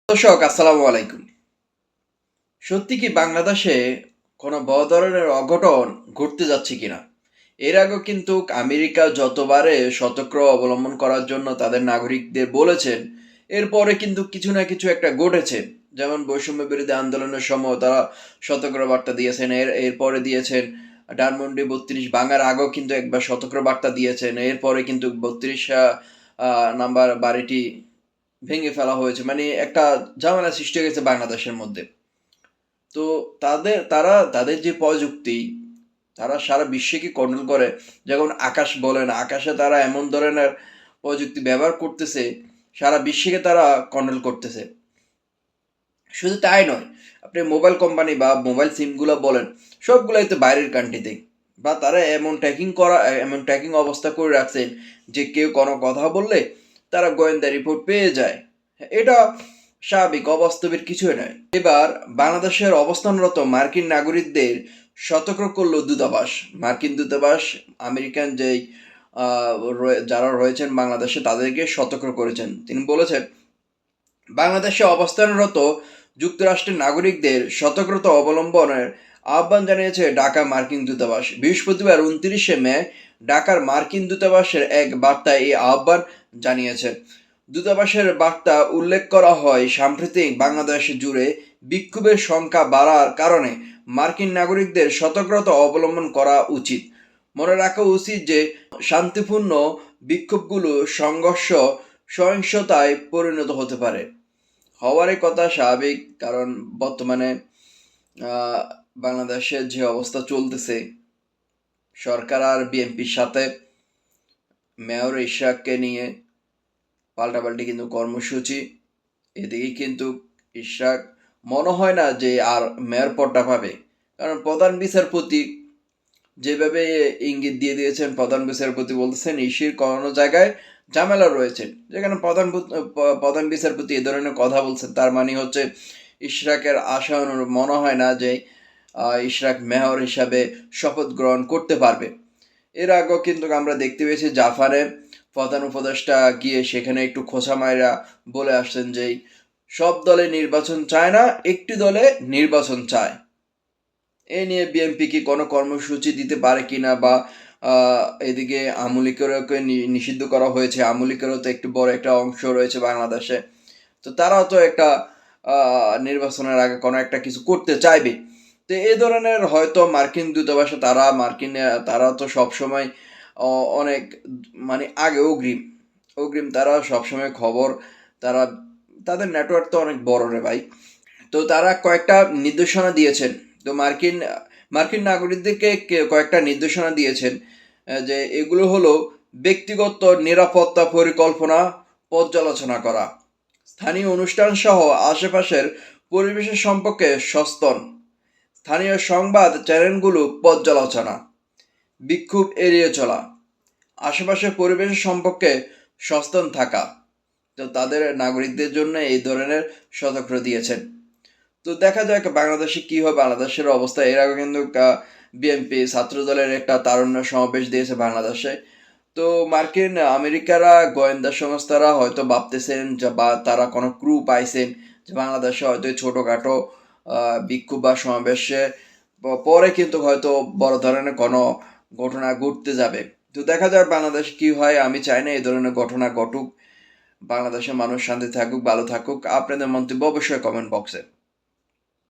দর্শক আসসালামু আলাইকুম। সত্যি কি বাংলাদেশে কোনো বড় ধরনের অঘটন ঘটতে যাচ্ছে কিনা? এর আগেও কিন্তু আমেরিকা যতবারে সতর্ক অবলম্বন করার জন্য তাদের নাগরিকদের বলেছেন, এরপরে কিন্তু কিছু না কিছু একটা ঘটেছে। যেমন বৈষম্য বিরোধী আন্দোলনের সময় তারা সতর্ক বার্তা দিয়েছেন। এরপরে দিয়েছেন ধানমন্ডি ৩২ ভাঙার আগেও কিন্তু একবার সতর্ক বার্তা দিয়েছেন। এরপরে কিন্তু ৩২ নাম্বার বাড়িটি ভেঙে ফেলা হয়েছে। মানে একটা ঝামেলা সৃষ্টি হয়ে গেছে বাংলাদেশের মধ্যে। তো তাদের যে প্রযুক্তি, তারা সারা বিশ্বকে কন্ট্রোল করে। যেমন আকাশ বলেন, আকাশে তারা এমন ধরনের প্রযুক্তি ব্যবহার করতেছে, সারা বিশ্বকে তারা কন্ট্রোল করতেছে। শুধু তাই নয়, আপনি মোবাইল কোম্পানি বা মোবাইল সিমগুলো বলেন, সবগুলাই তো বাইরের কান্ট্রিতেই। বা তারা এমন ট্র্যাকিং অবস্থা করে রাখছেন যে কেউ কোনো কথা বললে তারা গোয়েন্দা রিপোর্ট পেয়ে যায়। এটা স্বাভাবিক, অবাস্তবের কিছুই নয়। এবার বাংলাদেশের অবস্থানরত মার্কিন নাগরিকদের সতর্ক করল দূতাবাস। মার্কিন দূতাবাস আমেরিকান যেই যারা রয়েছেন বাংলাদেশে তাদেরকে সতর্ক করেছেন। তিনি বলেছেন, বাংলাদেশে অবস্থানরত যুক্তরাষ্ট্রের নাগরিকদের সতর্কতা অবলম্বনের আহ্বান জানিয়েছে ঢাকা মার্কিন দূতাবাস। বৃহস্পতিবার ২৯শে মে ঢাকার মার্কিন দূতাবাসের এক বার্তায় এই আহ্বান জানিয়েছে। দূতাবাসের বার্তা উল্লেখ করা হয়, সাম্প্রতিক বাংলাদেশ জুড়ে বিক্ষোভের সংখ্যা বাড়ার কারণে মার্কিন নাগরিকদের সতর্কতা অবলম্বন করা উচিত। মনে রাখা উচিত যে শান্তিপূর্ণ বিক্ষোভগুলো সংঘর্ষ সহিংসতায় পরিণত হতে পারে। হওয়ারই কথা, স্বাভাবিক। কারণ বর্তমানে আহ, বাংলাদেশের যে অবস্থা চলতেছে, সরকার আর বিএনপির সাথে মেয়র ইশরাককে নিয়ে পাল্টাপাল্টি কিন্তু কর্মসূচি। এদিকে কিন্তু ইশরাক মনে হয় না যে আর মেয়র পদটা পাবে। কারণ প্রধান বিচারপতি যেভাবে ইঙ্গিত দিয়ে দিয়েছেন, প্রধান বিচারপতি বলতেছেন ইসির কোনো জায়গায় ঝামেলা রয়েছে। যেখানে প্রধান বিচারপতি এ ধরনের কথা বলছেন, তার মানে হচ্ছে ইশরাকের আশা অনুরূপ মনে হয় না যে ইশরাক মেয়র হিসাবে শপথ গ্রহণ করতে পারবে। এর আগেও কিন্তু আমরা দেখতে পেয়েছি জাফারে প্রধান উপদেষ্টা গিয়ে সেখানে একটু খোঁচা মাইরা বলে আসছেন যে সব দলে নির্বাচন চায় না, একটি দলে নির্বাচন চায়। এ নিয়ে বিএনপি কি কোনো কর্মসূচি দিতে পারে কিনা, বা এদিকে আমলিকেরকে নিষিদ্ধ করা হয়েছে। আমলিকেরও তো একটু বড় একটা অংশ রয়েছে বাংলাদেশে। তো তারাও তো একটা নির্বাচনের আগে কোনো একটা কিছু করতে চাইবে। তো এই ধরনের হয়তো মার্কিন দূতাবাসে তারা তো সবসময় অনেক মানে আগে অগ্রিম অগ্রিম তারা সবসময় খবর, তারা তাদের নেটওয়ার্ক তো অনেক বড় রে ভাই। তো তারা কয়েকটা নির্দেশনা দিয়েছেন। তো মার্কিন মার্কিন নাগরিকদেরকে কয়েকটা নির্দেশনা দিয়েছেন, যে এগুলো হলো ব্যক্তিগত নিরাপত্তা পরিকল্পনা পর্যালোচনা করা, স্থানীয় অনুষ্ঠান সহ আশেপাশের পরিবেশের সম্পর্কে সচেতন, স্থানীয় সংবাদ চ্যানেলগুলো পর্যালোচনা, বিক্ষোভ এড়িয়ে চলা, আশেপাশের পরিবেশের সম্পর্কে সচেতন থাকা। তো তাদের নাগরিকদের জন্য এই ধরনের সতর্ক দিয়েছেন। তো দেখা যাক বাংলাদেশে কি হয়, বাংলাদেশের অবস্থা। এর আগে কিন্তু বিএনপি ছাত্র দলের একটা তারুণ্য সমাবেশ দিয়েছে বাংলাদেশে। তো আমেরিকারা গোয়েন্দা সংস্থারা হয়তো ভাবতেছেন যে, বা তারা কোনো ক্রু পাইছেন যে বাংলাদেশে হয়তো ছোটোখাটো বিক্ষোভ বা সমাবেশে পরে কিন্তু হয়তো বড় ধরনের কোনো ঘটনা ঘটতে যাবে। তো দেখা যাক বাংলাদেশে কি হয়। আমি চাই না এই ধরনের ঘটনা ঘটুক। বাংলাদেশের মানুষ শান্তি থাকুক, ভালো থাকুক। আপনাদের মন্তব্য অবশ্যই কমেন্ট বক্সে।